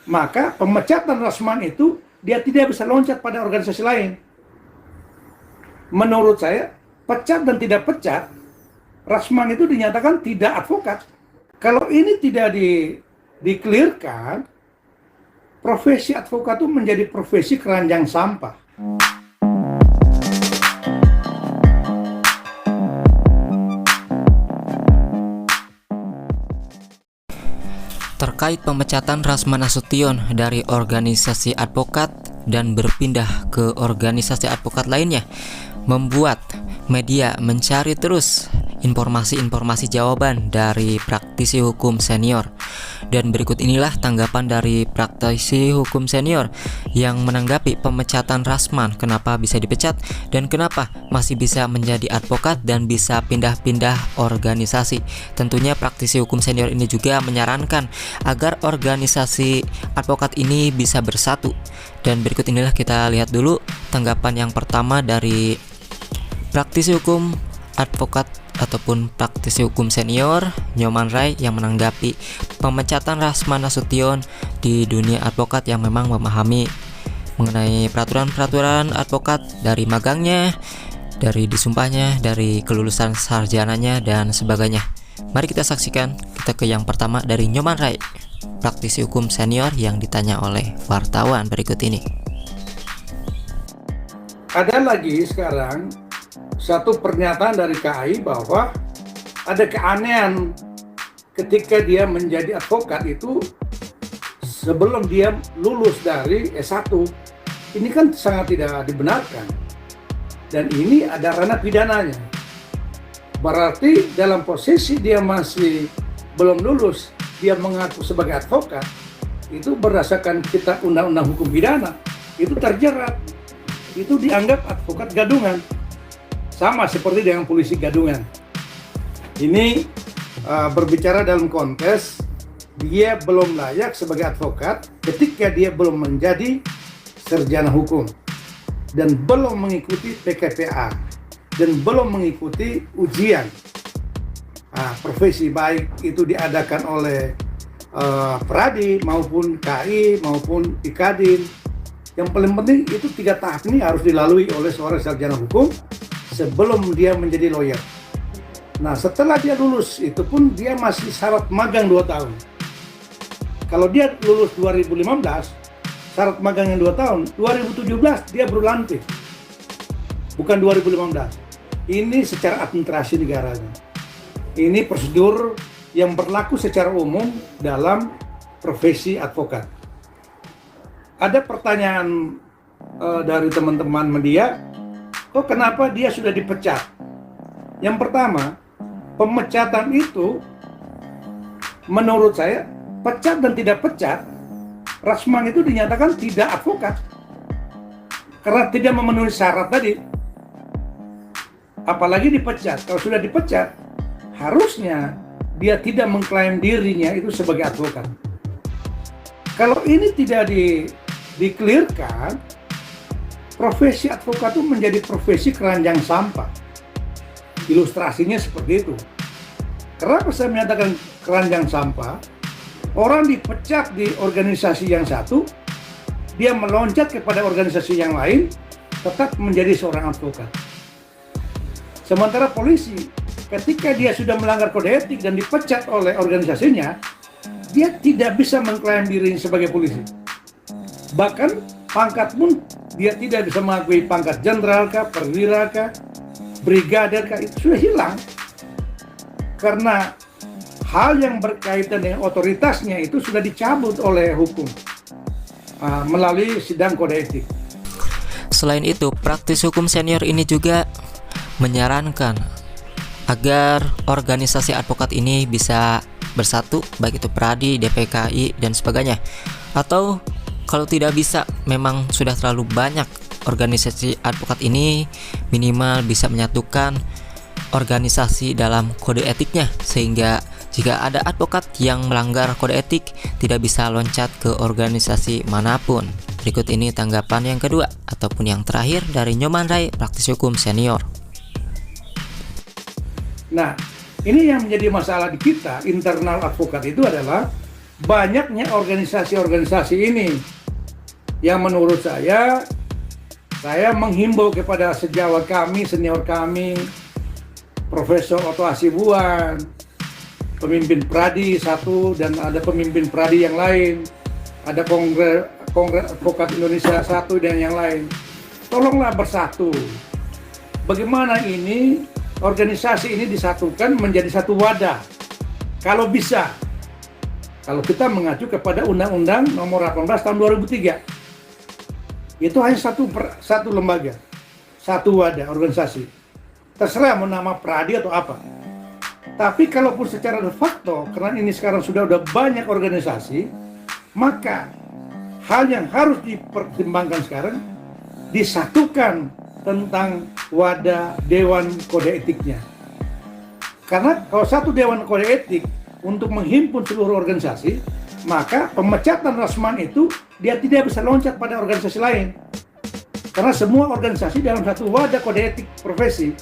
maka pemecatan Rasman itu dia tidak bisa loncat pada organisasi lain. Menurut saya, pecat dan tidak pecat, Rasman itu dinyatakan tidak advokat. Kalau ini tidak di-clearkan, profesi advokat itu menjadi profesi keranjang sampah. Terkait pemecatan Rasman Nasution dari organisasi advokat dan berpindah ke organisasi advokat lainnya, membuat media mencari terus informasi-informasi jawaban dari praktisi hukum senior. Dan berikut inilah tanggapan dari praktisi hukum senior yang menanggapi pemecatan Rasman, kenapa bisa dipecat dan kenapa masih bisa menjadi advokat dan bisa pindah-pindah organisasi. Tentunya praktisi hukum senior ini juga menyarankan agar organisasi advokat ini bisa bersatu. Dan berikut inilah kita lihat dulu tanggapan yang pertama dari praktisi hukum advokat ataupun praktisi hukum senior Nyoman Rai yang menanggapi pemecatan Rasman Nasution di dunia advokat, yang memang memahami mengenai peraturan-peraturan advokat dari magangnya, dari disumpahnya, dari kelulusan sarjananya dan sebagainya. Mari kita saksikan. Kita ke yang pertama dari Nyoman Rai, praktisi hukum senior yang ditanya oleh wartawan berikut ini. Ada lagi sekarang satu pernyataan dari KAI bahwa ada keanehan ketika dia menjadi advokat itu sebelum dia lulus dari S1. Ini kan sangat tidak dibenarkan. Dan ini ada ranah pidananya. Berarti dalam posisi dia masih belum lulus, dia mengaku sebagai advokat, itu berdasarkan kitab undang-undang hukum pidana, itu terjerat. Itu dianggap advokat gadungan. Sama seperti dengan polisi gadungan. Ini berbicara dalam konteks dia belum layak sebagai advokat ketika dia belum menjadi sarjana hukum dan belum mengikuti PKPA dan belum mengikuti ujian profesi, baik itu diadakan oleh Pradi maupun KI maupun Ikadin. Yang paling penting itu 3 tahap ini harus dilalui oleh seorang sarjana hukum sebelum dia menjadi lawyer. Nah, setelah dia lulus, itu pun dia masih syarat magang 2 tahun. Kalau dia lulus 2015, syarat magang yang 2 tahun, 2017 dia baru lantik. Bukan 2015. Ini secara administrasi negaranya. Ini prosedur yang berlaku secara umum dalam profesi advokat. Ada pertanyaan dari teman-teman media, kok kenapa dia sudah dipecat? Yang pertama, pemecatan itu menurut saya, pecat dan tidak pecat, Rasman itu dinyatakan tidak advokat karena tidak memenuhi syarat tadi. Apalagi dipecat. Kalau sudah dipecat, harusnya dia tidak mengklaim dirinya itu sebagai advokat. Kalau ini tidak di-clearkan, profesi advokat itu menjadi profesi keranjang sampah. Ilustrasinya seperti itu. Kenapa saya menyatakan keranjang sampah? Orang dipecat di organisasi yang satu, dia meloncat kepada organisasi yang lain, tetap menjadi seorang advokat. Sementara polisi, ketika dia sudah melanggar kode etik dan dipecat oleh organisasinya, dia tidak bisa mengklaim dirinya sebagai polisi. Bahkan pangkat pun dia tidak bisa mengakui pangkat jenderal kah, perwira kah, brigadir kah, itu sudah hilang. Karena hal yang berkaitan dengan otoritasnya itu sudah dicabut oleh hukum melalui sidang kode etik. Selain itu, praktis hukum senior ini juga menyarankan agar organisasi advokat ini bisa bersatu, baik itu Pradi, DPKI, dan sebagainya. Atau kalau tidak bisa, memang sudah terlalu banyak organisasi advokat ini, minimal bisa menyatukan organisasi dalam kode etiknya, sehingga jika ada advokat yang melanggar kode etik tidak bisa loncat ke organisasi manapun. Berikut ini tanggapan yang kedua ataupun yang terakhir dari Nyoman Rai, praktisi hukum senior. Nah, ini yang menjadi masalah di kita internal advokat itu adalah banyaknya organisasi-organisasi ini yang menurut saya menghimbau kepada sejawat kami, senior kami, Profesor Otto Hasibuan, pemimpin Pradi satu dan ada pemimpin Pradi yang lain, ada Kongres Advokat Indonesia satu dan yang lain. Tolonglah bersatu. Bagaimana ini organisasi ini disatukan menjadi satu wadah? Kalau bisa, kalau kita mengacu kepada Undang-Undang Nomor 18 Tahun 2003. Itu hanya satu lembaga, satu wadah organisasi. Terserah mau nama Pradi atau apa. Tapi kalaupun secara de facto, karena ini sekarang sudah banyak organisasi, maka hal yang harus dipertimbangkan sekarang, disatukan tentang wadah Dewan Kode Etiknya. Karena kalau satu Dewan Kode Etik untuk menghimpun seluruh organisasi, maka pemecatan Rasman itu dia tidak bisa loncat pada organisasi lain. Karena semua organisasi dalam satu wadah kode etik profesi